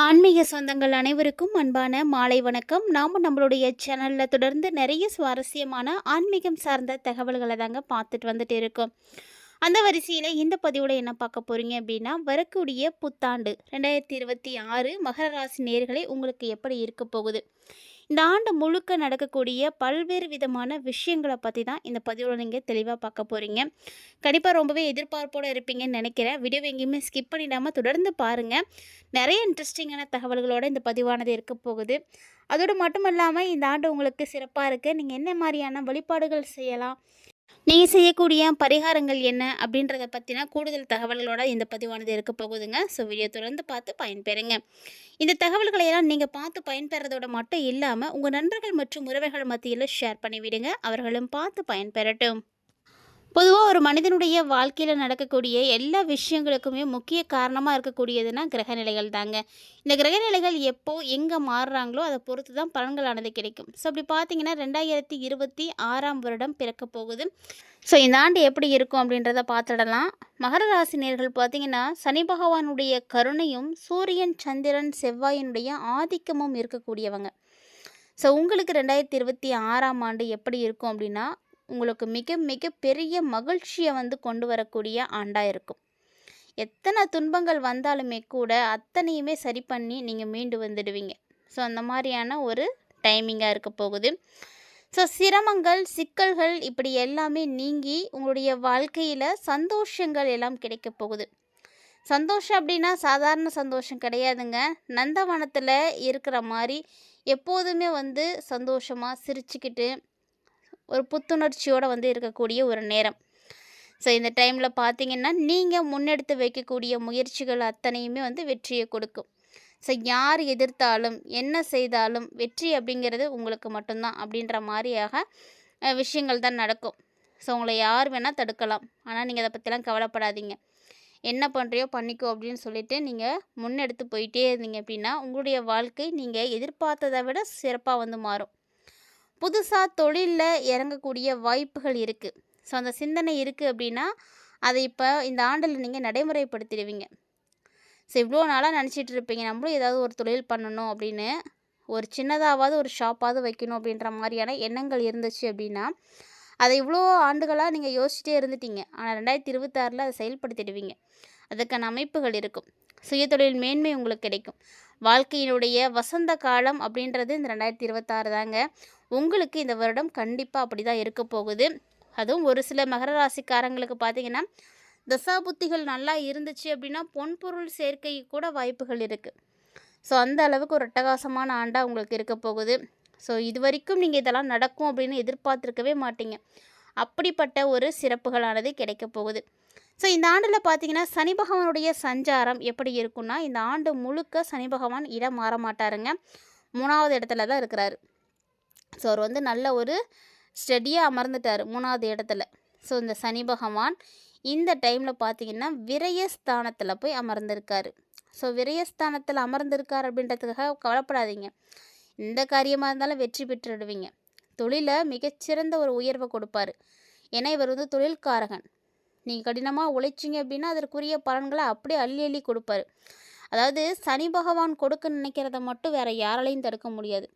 ஆன்மீக சொந்தங்கள் அனைவருக்கும் அன்பான மாலை வணக்கம். நாம் நம்மளுடைய சேனலில் தொடர்ந்து நிறைய சுவாரஸ்யமான ஆன்மீகம் சார்ந்த தகவல்களை தாங்க பார்த்துட்டு வந்துட்டு இருக்கோம். அந்த வரிசையில் இந்த பதிவோட என்ன பார்க்க போகிறீங்க அப்படின்னா, வரக்கூடிய புத்தாண்டு 2026 மகர ராசி நேயர்களே உங்களுக்கு எப்படி இருக்க போகுது, இந்த ஆண்டு முழுக்க நடக்கக்கூடிய பல்வேறு விதமான விஷயங்களை பற்றி தான் இந்த பதிவில் நீங்கள் தெளிவாக பார்க்க போகிறீங்க. கண்டிப்பாக ரொம்பவே எதிர்பார்ப்போடு இருப்பீங்கன்னு நினைக்கிறேன். வீடியோ எங்கேயுமே ஸ்கிப் பண்ணிடாமல் தொடர்ந்து பாருங்கள். நிறைய இன்ட்ரெஸ்டிங்கான தகவல்களோடு இந்த பதிவானது இருக்க போகுது. அதோடு மட்டும் இல்லாமல் இந்த ஆண்டு உங்களுக்கு சிறப்பாக இருக்குது. நீங்கள் என்ன மாதிரியான வழிபாடுகள் செய்யலாம், நீங்கள் செய்யக்கூடிய பரிகாரங்கள் என்ன அப்படின்றத பற்றின கூடுதல் தகவல்களோட இந்த பதிவானது இருக்க போகுதுங்க. ஸோ வீடியோ தொடர்ந்து பார்த்து பயன்பெறுங்க. இந்த தகவல்களை எல்லாம் நீங்கள் பார்த்து பயன்பெறதோட மட்டும் இல்லாமல் உங்கள் நண்பர்கள் மற்றும் உறவுகள் மத்தியில் ஷேர் பண்ணிவிடுங்க. அவர்களும் பார்த்து பயன்பெறட்டும். பொதுவாக ஒரு மனிதனுடைய வாழ்க்கையில் நடக்கக்கூடிய எல்லா விஷயங்களுக்குமே முக்கிய காரணமாக இருக்கக்கூடியதுன்னா கிரகநிலைகள் தாங்க. இந்த கிரகநிலைகள் எப்போ எங்கே மாறுறாங்களோ அதை பொறுத்து தான் பலன்களானது கிடைக்கும். ஸோ அப்படி பார்த்தீங்கன்னா 2026 வருடம் பிறக்க போகுது. ஸோ இந்த ஆண்டு எப்படி இருக்கும் அப்படின்றத பார்த்துடலாம். மகர ராசி நேயர்கள் பார்த்தீங்கன்னா சனி பகவானுடைய கருணையும் சூரியன் சந்திரன் செவ்வாயினுடைய ஆதிக்கமும் இருக்கக்கூடியவங்க. ஸோ உங்களுக்கு 2026 ஆண்டு எப்படி இருக்கும் அப்படின்னா, உங்களுக்கு மிக மிக பெரிய மகிழ்ச்சியை கொண்டு வரக்கூடிய ஆண்டாக இருக்கும். எத்தனை துன்பங்கள் வந்தாலுமே கூட அத்தனையுமே சரி பண்ணி நீங்கள் மீண்டு வந்துடுவீங்க. ஸோ அந்த மாதிரியான ஒரு டைமிங்காக இருக்க போகுது. ஸோ சிரமங்கள் சிக்கல்கள் இப்படி எல்லாமே நீங்கி உங்களுடைய வாழ்க்கையில் சந்தோஷங்கள் எல்லாம் கிடைக்க போகுது. சந்தோஷம் அப்படின்னா சாதாரண சந்தோஷம் கிடையாதுங்க. நந்தவனத்தில் இருக்கிற மாதிரி எப்போதுமே சந்தோஷமாக சிரிச்சுக்கிட்டு ஒரு புத்துணர்ச்சியோடு இருக்கக்கூடிய ஒரு நேரம். ஸோ இந்த டைமில் பார்த்தீங்கன்னா நீங்கள் முன்னெடுத்து வைக்கக்கூடிய முயற்சிகள் அத்தனையுமே வெற்றியை கொடுக்கும். ஸோ யார் எதிர்த்தாலும் என்ன செய்தாலும் வெற்றி அப்படிங்கிறது உங்களுக்கு மட்டும்தான் அப்படின்ற மாதிரியாக விஷயங்கள் தான் நடக்கும். ஸோ உங்களை யார் வேணால் தடுக்கலாம். ஆனால் நீங்கள் அதை பற்றிலாம் கவலைப்படாதீங்க. என்ன பண்ணுறியோ பண்ணிக்கோ அப்படின்னு சொல்லிட்டு நீங்கள் முன்னெடுத்து போயிட்டே இருந்தீங்க அப்படின்னா உங்களுடைய வாழ்க்கை நீங்கள் எதிர்பார்த்ததை விட சிறப்பாக மாறும். புதுசாக தொழிலில் இறங்கக்கூடிய வாய்ப்புகள் இருக்குது. ஸோ அந்த சிந்தனை இருக்குது அப்படின்னா அதை இப்போ இந்த ஆண்டில் நீங்கள் நடைமுறைப்படுத்திடுவீங்க. ஸோ இவ்வளோ நாளாக நினச்சிட்டு இருப்பீங்க நம்மளும் ஏதாவது ஒரு தொழில் பண்ணணும் அப்படின்னு, ஒரு சின்னதாவது ஒரு ஷாப்பாவது வைக்கணும் அப்படின்ற மாதிரியான எண்ணங்கள் இருந்துச்சு அப்படின்னா அதை இவ்வளோ ஆண்டுகளாக நீங்கள் யோசிச்சிட்டே இருந்துட்டீங்க. ஆனால் 2026 அதை செயல்படுத்திடுவீங்க. அதுக்கான அமைப்புகள் இருக்கும். சுயதொழில் மேன்மை உங்களுக்கு கிடைக்கும். வாழ்க்கையினுடைய வசந்த காலம் அப்படின்றது இந்த 2026 தாங்க. உங்களுக்கு இந்த வருடம் கண்டிப்பாக அப்படி தான் இருக்க போகுது. அதுவும் ஒரு சில மகர ராசிக்காரங்களுக்கு பார்த்தீங்கன்னா தசாபுத்திகள் நல்லா இருந்துச்சு அப்படின்னா பொன்பொருள் சேர்க்கை கூட வாய்ப்புகள் இருக்குது. ஸோ அந்த அளவுக்கு ஒரு அட்டகாசமான ஆண்டாக உங்களுக்கு இருக்க போகுது. ஸோ இது வரைக்கும் நீங்கள் இதெல்லாம் நடக்கும் அப்படின்னு எதிர்பார்த்துருக்கவே மாட்டீங்க. அப்படிப்பட்ட ஒரு சிறப்புகளானது கிடைக்க போகுது. ஸோ இந்த ஆண்டில் பார்த்தீங்கன்னா சனி பகவானுடைய சஞ்சாரம் எப்படி இருக்குன்னா, இந்த ஆண்டு முழுக்க சனி பகவான் இடம் மாற மாட்டாருங்க. 3வது இடத்துல தான் இருக்கிறாரு. ஸோ அவர் நல்ல ஒரு ஸ்டெடியாக அமர்ந்துட்டார் 3வது இடத்துல. ஸோ இந்த சனி பகவான் இந்த டைமில் பார்த்தீங்கன்னா விரயஸ்தானத்தில் போய் அமர்ந்திருக்காரு. ஸோ விரயஸ்தானத்தில் அமர்ந்திருக்கார் அப்படின்றதுக்காக கவலைப்படாதீங்க. எந்த காரியமாக இருந்தாலும் வெற்றி பெற்றுடுவீங்க. தொழிலில் மிகச்சிறந்த ஒரு உயர்வை கொடுப்பார். ஏன்னா இவர் தொழில்காரகன். நீங்கள் கடினமாக உழைச்சிங்க அப்படின்னா அதற்குரிய பலன்களை அப்படியே அள்ளி அள்ளி கொடுப்பார். அதாவது சனி பகவான் கொடுக்க நினைக்கிறத மட்டும் வேறு யாராலையும் தடுக்க முடியாது.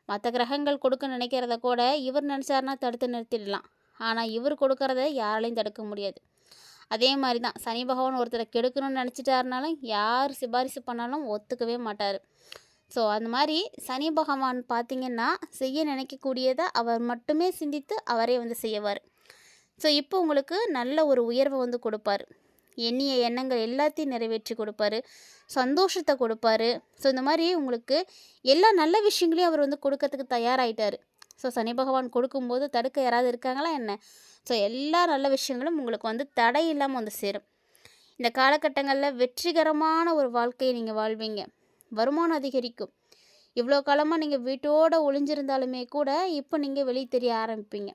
மற்ற கிரகங்கள் கொடுக்க நினைக்கிறத கூட இவர் நினச்சாருன்னா தடுத்து நிறுத்திடலாம். ஆனால் இவர் கொடுக்கறத யாராலையும் தடுக்க முடியாது. அதே மாதிரி தான் சனி பகவான் ஒருத்தரை கெடுக்கணும்னு நினச்சிட்டாருனாலும் யார் சிபாரிசு பண்ணாலும் ஒத்துக்கவே மாட்டார். ஸோ அந்த மாதிரி சனி பகவான் பார்த்திங்கன்னா செய்ய நினைக்கக்கூடியதை அவர் மட்டுமே சிந்தித்து அவரே செய்வார். ஸோ இப்போ உங்களுக்கு நல்ல ஒரு உயர்வை கொடுப்பார். எண்ணிய எண்ணங்கள் எல்லாத்தையும் நிறைவேற்றி கொடுப்பாரு. சந்தோஷத்தை கொடுப்பாரு. ஸோ இந்த மாதிரி உங்களுக்கு எல்லா நல்ல விஷயங்களையும் அவர் கொடுக்கறதுக்கு தயாராகிட்டார். ஸோ சனி பகவான் கொடுக்கும்போது தடுக்க யாராவது இருக்காங்களா என்ன? ஸோ எல்லா நல்ல விஷயங்களும் உங்களுக்கு தடை இல்லாமல் சேரும். இந்த காலகட்டங்களில் வெற்றிகரமான ஒரு வாழ்க்கையை நீங்கள் வாழ்வீங்க. வருமானம் அதிகரிக்கும். இவ்வளோ காலமாக நீங்கள் வீட்டோடு ஒளிஞ்சிருந்தாலுமே கூட இப்போ நீங்கள் வெளியே தெரிய ஆரம்பிப்பீங்க.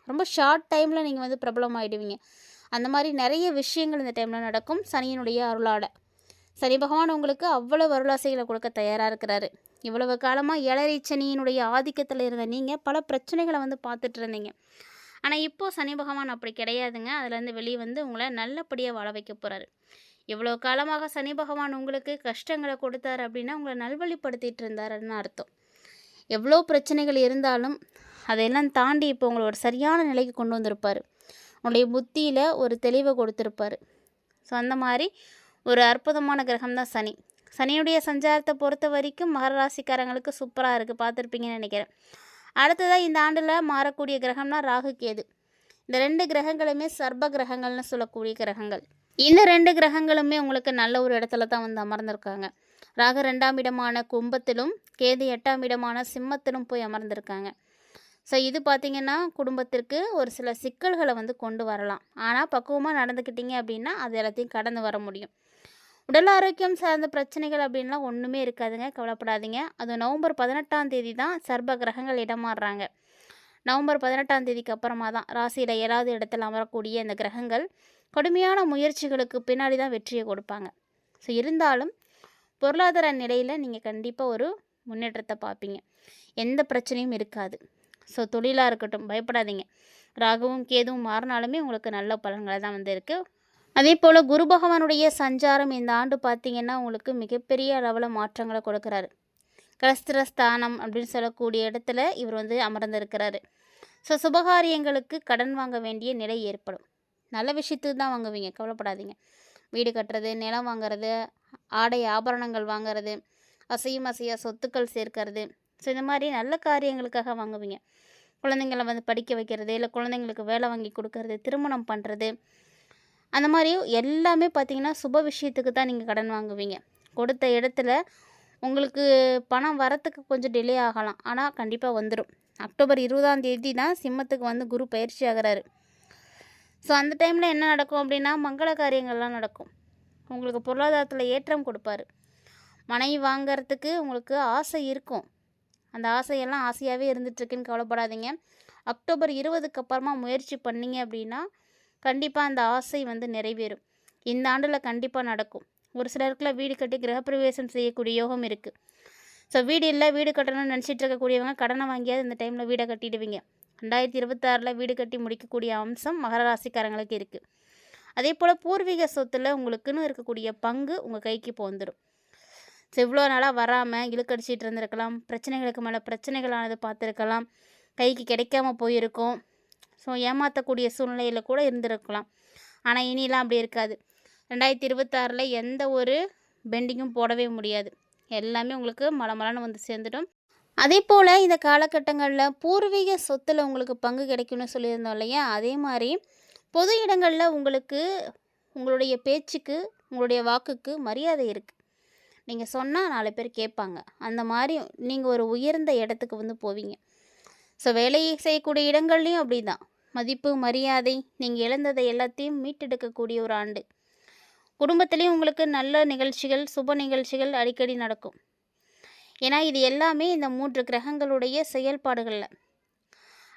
ரொம்ப ஷார்ட் டைமில் நீங்கள் பிரபலமாகிடுவீங்க. அந்த மாதிரி நிறைய விஷயங்கள் இந்த டைமில் நடக்கும் சனியினுடைய அருளால். சனி பகவான் உங்களுக்கு அவ்வளவு அருளாசைகளை கொடுக்க தயாராக இருக்கிறாரு. இவ்வளவு காலமாக ஏழரை சனியினுடைய ஆதிக்கத்தில் இருந்த நீங்கள் பல பிரச்சனைகளை பார்த்துட்டு இருந்தீங்க. ஆனால் இப்போது சனி பகவான் அப்படி கிடையாதுங்க. அதுலேருந்து வெளியே உங்களை நல்லபடியாக வாழ வைக்க போகிறாரு. எவ்வளோ காலமாக சனி பகவான் உங்களுக்கு கஷ்டங்களை கொடுத்தாரு அப்படின்னா உங்களை நல்வழிப்படுத்திட்டு இருந்தாருன்னு அர்த்தம். எவ்வளோ பிரச்சனைகள் இருந்தாலும் அதையெல்லாம் தாண்டி இப்போ உங்களை ஒரு சரியான நிலைக்கு கொண்டு வந்திருப்பார். உங்களுடைய புத்தியில் ஒரு தெளிவை கொடுத்துருப்பார். ஸோ அந்த மாதிரி ஒரு அற்புதமான கிரகம் தான் சனி. சனியுடைய சஞ்சாரத்தை பொறுத்த வரைக்கும் மகர ராசிக்காரங்களுக்கு சூப்பராக இருக்குது, பார்த்துருப்பீங்கன்னு நினைக்கிறேன். அடுத்ததாக இந்த ஆண்டில் மாறக்கூடிய கிரகம்னா ராகு கேது. இந்த 2 கிரகங்களுமே சர்ப்ப கிரகங்கள்னு சொல்லக்கூடிய கிரகங்கள். இந்த 2 கிரகங்களுமே உங்களுக்கு நல்ல ஒரு இடத்துல தான் வந்து அமர்ந்திருக்காங்க. ராகு 2ஆம் இடமான கும்பத்திலும் கேது 8ஆம் இடமான சிம்மத்திலும் போய் அமர்ந்திருக்காங்க. ஸோ இது பார்த்திங்கன்னா குடும்பத்திற்கு ஒரு சில சிக்கல்களை வந்து கொண்டு வரலாம். ஆனால் பக்குவமாக நடந்துக்கிட்டீங்க அப்படின்னா அது எல்லாத்தையும் கடந்து வர முடியும். உடல் ஆரோக்கியம் சார்ந்த பிரச்சனைகள் அப்படின்லாம் ஒன்றுமே இருக்காதுங்க, கவலைப்படாதீங்க. அது நவம்பர் 18ஆம் தேதி தான் சர்ப்ப கிரகங்கள் இடமாறுறாங்க. நவம்பர் 18ஆம் தேதிக்கு அப்புறமா தான் ராசியில் 7வது இடத்துல அமரக்கூடிய இந்த கிரகங்கள் கடுமையான முயற்சிகளுக்கு பின்னாடி தான் வெற்றியை கொடுப்பாங்க. ஸோ இருந்தாலும் பொருளாதார நிலையில் நீங்கள் கண்டிப்பாக ஒரு முன்னேற்றத்தை பார்ப்பீங்க. எந்த பிரச்சனையும் இருக்காது. ஸோ தொழிலாக இருக்கட்டும், பயப்படாதீங்க. ராகுவும் கேதுவும் மாறினாலுமே உங்களுக்கு நல்ல பலன்களை தான் வந்து இருக்குது. அதே போல் குரு பகவானுடைய சஞ்சாரம் இந்த ஆண்டு பார்த்திங்கன்னா உங்களுக்கு மிகப்பெரிய அளவில் மாற்றங்களை கொடுக்குறாரு. கலஸ்திரஸ்தானம் அப்படின்னு சொல்லக்கூடிய இடத்துல இவர் வந்து அமர்ந்திருக்கிறாரு. ஸோ சுபகாரியங்களுக்கு கடன் வாங்க வேண்டிய நிலை ஏற்படும். நல்ல விஷயத்துக்கு தான் வாங்குவீங்க, கவலைப்படாதீங்க. வீடு கட்டுறது, நிலம் வாங்கிறது, ஆடை ஆபரணங்கள் வாங்கிறது, அசையும் அசையா சொத்துக்கள் சேர்க்கறது, ஸோ இந்த மாதிரி நல்ல காரியங்களுக்காக வாங்குவீங்க. குழந்தைங்களை வந்து படிக்க வைக்கிறது, இல்லை குழந்தைங்களுக்கு வேலை வாங்கி கொடுக்கறது, திருமணம் பண்ணுறது, அந்த மாதிரி எல்லாமே பார்த்திங்கன்னா சுப விஷயத்துக்கு தான் நீங்கள் கடன் வாங்குவீங்க. கொடுத்த இடத்துல உங்களுக்கு பணம் வரத்துக்கு கொஞ்சம் டிலே ஆகலாம், ஆனால் கண்டிப்பாக வந்துடும். அக்டோபர் 20ஆம் தேதி தான் சிம்மத்துக்கு வந்து குரு பயிற்சி ஆகிறாரு. ஸோ அந்த டைமில் என்ன நடக்கும் அப்படின்னா மங்கள காரியங்கள்லாம் நடக்கும். உங்களுக்கு பொருளாதாரத்தில் ஏற்றம் கொடுப்பாரு. மனைவி வாங்கிறதுக்கு உங்களுக்கு ஆசை இருக்கும். அந்த ஆசையெல்லாம் ஆசையாகவே இருந்துகிட்ருக்குன்னு கவலைப்படாதீங்க. அக்டோபர் 20க்கு அப்புறமா முயற்சி பண்ணிங்க அப்படின்னா கண்டிப்பாக அந்த ஆசை வந்து நிறைவேறும். இந்த ஆண்டில் கண்டிப்பாக நடக்கும். ஒரு சிலருக்குள்ள வீடு கட்டி கிரகப்பிரவேசம் செய்யக்கூடிய யோகம் இருக்குது. ஸோ வீடு இல்லை, வீடு கட்டணும்னு நினச்சிட்டு இருக்கக்கூடியவங்க கடனை வாங்கியாவது இந்த டைமில் வீடை கட்டிடுவீங்க. 2026 வீடு கட்டி முடிக்கக்கூடிய அம்சம் மகர ராசிக்காரங்களுக்கு இருக்குது. அதே போல் பூர்வீக சொத்தில் உங்களுக்குன்னு இருக்கக்கூடிய பங்கு உங்கள் கைக்கு இப்போ வந்துடும். ஸோ இவ்வளோ நாளாக வராமல் இழுக்கடிச்சிட்டு இருந்திருக்கலாம், பிரச்சனைகளுக்கு மேலே பிரச்சனைகளானது பார்த்துருக்கலாம், கைக்கு கிடைக்காம போயிருக்கும். ஸோ ஏமாற்றக்கூடிய சூழ்நிலையில் கூட இருந்திருக்கலாம். ஆனால் இனிலாம் அப்படி இருக்காது. 2026 எந்த ஒரு பெண்டிங்கும் போடவே முடியாது. எல்லாமே உங்களுக்கு மலமலன்னு வந்து சேர்ந்துடும். அதே போல் இந்த காலகட்டங்களில் பூர்வீக சொத்தில் உங்களுக்கு பங்கு கிடைக்கும்னு சொல்லியிருந்தோம் இல்லையா, அதே மாதிரி பொது இடங்களில் உங்களுக்கு உங்களுடைய பேச்சுக்கு, உங்களுடைய வாக்குக்கு மரியாதை இருக்குது. நீங்கள் சொன்னால் 4 பேர் கேட்பாங்க. அந்த மாதிரி நீங்கள் ஒரு உயர்ந்த இடத்துக்கு வந்து போவீங்க. ஸோ வேலை செய்யக்கூடிய இடங்கள்லையும் அப்படி தான். மதிப்பு, மரியாதை, நீங்கள் இழந்ததை எல்லாத்தையும் மீட்டெடுக்கக்கூடிய ஒரு ஆண்டு. குடும்பத்துலேயும் உங்களுக்கு நல்ல நிகழ்ச்சிகள், சுப நிகழ்ச்சிகள் அடிக்கடி நடக்கும். ஏன்னா இது எல்லாமே இந்த 3 கிரகங்களுடைய செயல்பாடுகளில்.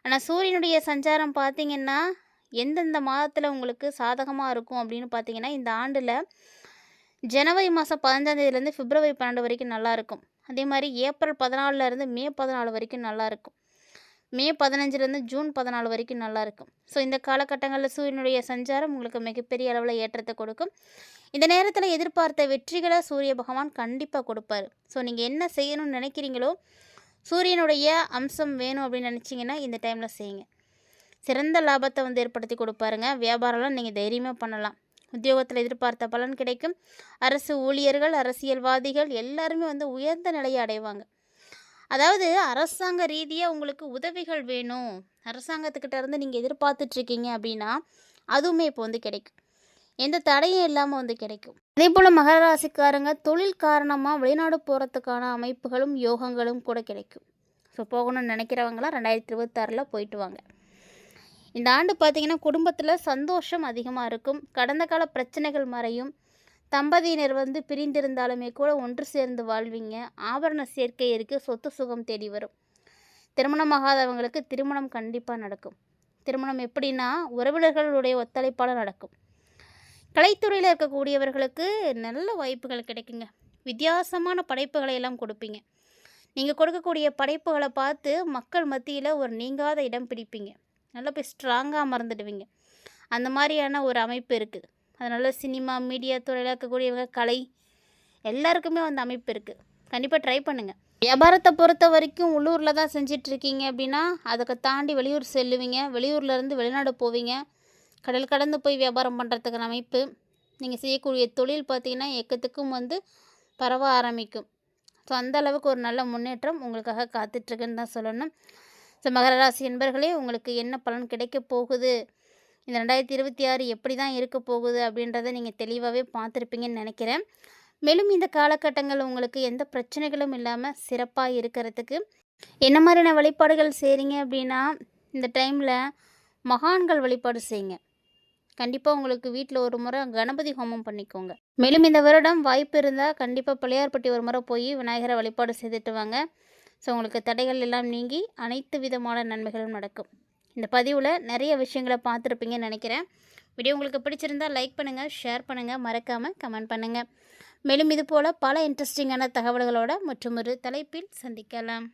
ஆனால் சூரியனுடைய சஞ்சாரம் பார்த்திங்கன்னா எந்தெந்த மாதத்தில் உங்களுக்கு சாதகமாக இருக்கும் அப்படின்னு பார்த்தீங்கன்னா, இந்த ஆண்டில் ஜனவரி மாதம் 15ஆம் தேதியிலேருந்து பிப்ரவரி 12 வரைக்கும் நல்லாயிருக்கும். அதே மாதிரி ஏப்ரல் 14லேருந்து மே 14 வரைக்கும் நல்லாயிருக்கும். மே 15லேருந்து ஜூன் 14 வரைக்கும் நல்லாயிருக்கும். ஸோ இந்த காலகட்டங்களில் சூரியனுடைய சஞ்சாரம் உங்களுக்கு மிகப்பெரிய அளவில் ஏற்றத்தை கொடுக்கும். இந்த நேரத்தில் எதிர்பார்த்த வெற்றிகளை சூரிய பகவான் கண்டிப்பாக கொடுப்பார். ஸோ நீங்கள் என்ன செய்யணும்னு நினைக்கிறீங்களோ, சூரியனுடைய அம்சம் வேணும் அப்படின்னு நினச்சிங்கன்னா இந்த டைமில் செய்யுங்க. சிறந்த லாபத்தை வந்து ஏற்படுத்தி கொடுப்பாருங்க. வியாபாரம்லாம் நீங்கள் தைரியமாக பண்ணலாம். உத்தியோகத்தில் எதிர்பார்த்த பலன் கிடைக்கும். அரசு ஊழியர்கள், அரசியல்வாதிகள் எல்லாருமே வந்து உயர்ந்த நிலையை அடைவாங்க. அதாவது அரசாங்க ரீதியாக உங்களுக்கு உதவிகள் வேணும், அரசாங்கத்துக்கிட்ட இருந்து நீங்கள் எதிர்பார்த்துட்ருக்கீங்க அப்படின்னா அதுவுமே இப்போ வந்து கிடைக்கும். எந்த தடையும் இல்லாமல் வந்து கிடைக்கும். அதே போல் மகர ராசிக்காரங்க தொழில் காரணமாக வெளிநாடு போகிறதுக்கான அமைப்புகளும் யோகங்களும் கூட கிடைக்கும். ஸோ போகணும்னு நினைக்கிறவங்களாம் 2026 போயிட்டு வாங்க. இந்த ஆண்டு பார்த்திங்கன்னா குடும்பத்தில் சந்தோஷம் அதிகமாக இருக்கும். கடந்த கால பிரச்சனைகள் மறையும். தம்பதியினர் வந்து பிரிந்திருந்தாலுமே கூட ஒன்று சேர்ந்து வாழ்வீங்க. ஆபரண சேர்க்கை இருக்குது. சொத்து சுகம் தேடி வரும். திருமணமாகாதவங்களுக்கு திருமணம் கண்டிப்பாக நடக்கும். திருமணம் எப்படின்னா உறவினர்களுடைய ஒத்துழைப்பால் நடக்கும். கலைத்துறையில் இருக்கக்கூடியவர்களுக்கு நல்ல வாய்ப்புகள் கிடைக்குங்க. வித்தியாசமான படைப்புகளை எல்லாம் கொடுப்பீங்க. நீங்கள் கொடுக்கக்கூடிய படைப்புகளை பார்த்து மக்கள் மத்தியில் ஒரு நீங்காத இடம் பிடிப்பீங்க. நல்லா போய் ஸ்ட்ராங்காக மறந்துடுவீங்க. அந்த மாதிரியான ஒரு அமைப்பு இருக்குது. அதனால் சினிமா மீடியா துறையில் இருக்கக்கூடியவங்க கலை எல்லாருக்குமே வந்து அமைப்பு இருக்குது. கண்டிப்பாக ட்ரை பண்ணுங்கள். வியாபாரத்தை பொறுத்த வரைக்கும் உள்ளூரில் தான் செஞ்சிட்ருக்கீங்க அப்படின்னா அதுக்கு தாண்டி வெளியூர் செல்லுவீங்க. வெளியூர்லேருந்து வெளிநாடு போவீங்க. கடல் கடந்து போய் வியாபாரம் பண்ணுறதுக்கான அமைப்பு. நீங்கள் செய்யக்கூடிய தொழில் பார்த்திங்கன்னா எக்கத்துக்கும் வந்து பரவ ஆரம்பிக்கும். ஸோ அந்த அளவுக்கு ஒரு நல்ல முன்னேற்றம் உங்களுக்காக காத்துட்ருக்குன்னு தான் சொல்லணும். ஸோ மகர ராசி என்பர்களே, உங்களுக்கு என்ன பலன் கிடைக்க போகுது, இந்த 2026 எப்படி தான் இருக்க போகுது அப்படின்றத நீங்கள் தெளிவாகவே பார்த்துருப்பீங்கன்னு நினைக்கிறேன். மேலும் இந்த காலகட்டங்கள் உங்களுக்கு எந்த பிரச்சனைகளும் இல்லாமல் சிறப்பாக இருக்கிறதுக்கு என்ன மாதிரியான வழிபாடுகள் செய்கிறீங்க அப்படின்னா, இந்த டைமில் மகான்கள் வழிபாடு செய்யுங்க. கண்டிப்பாக உங்களுக்கு வீட்டில் ஒரு முறை கணபதி ஹோமம் பண்ணிக்கோங்க. மேலும் இந்த வருடம் வாய்ப்பு இருந்தால் கண்டிப்பாக பிள்ளையார்பட்டி ஒரு முறை போய் விநாயகரை வழிபாடு செய்துட்டு வாங்க. ஸோ உங்களுக்கு தடைகள் எல்லாம் நீங்கி அனைத்து விதமான நன்மைகளும் நடக்கும். இந்த பதிவில் நிறைய விஷயங்களை பார்த்துருப்பீங்கன்னு நினைக்கிறேன். வீடியோ உங்களுக்கு பிடிச்சிருந்தால் லைக் பண்ணுங்கள், ஷேர் பண்ணுங்கள், மறக்காமல் கமெண்ட் பண்ணுங்கள். மேலும் இதுபோல் பல இன்ட்ரெஸ்டிங்கான தகவல்களோட மற்றொரு தலைப்பில் சந்திக்கலாம்.